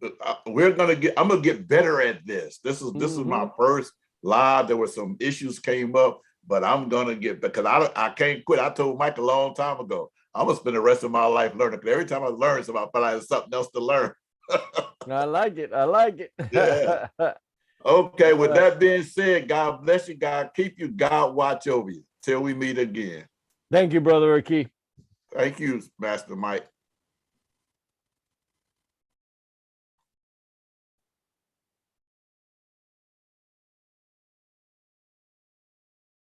going to get better at this. This is my first live. There were some issues came up, but I'm going to get, because I can't quit. I told Mike a long time ago, I'm going to spend the rest of my life learning, because every time I learn something, I feel like there's something else to learn. I like it. I like it. Yeah. Okay, with that being said, God bless you, God keep you, God watch over you till we meet again. Thank you, Brother Aki. Thank you, Master Mike.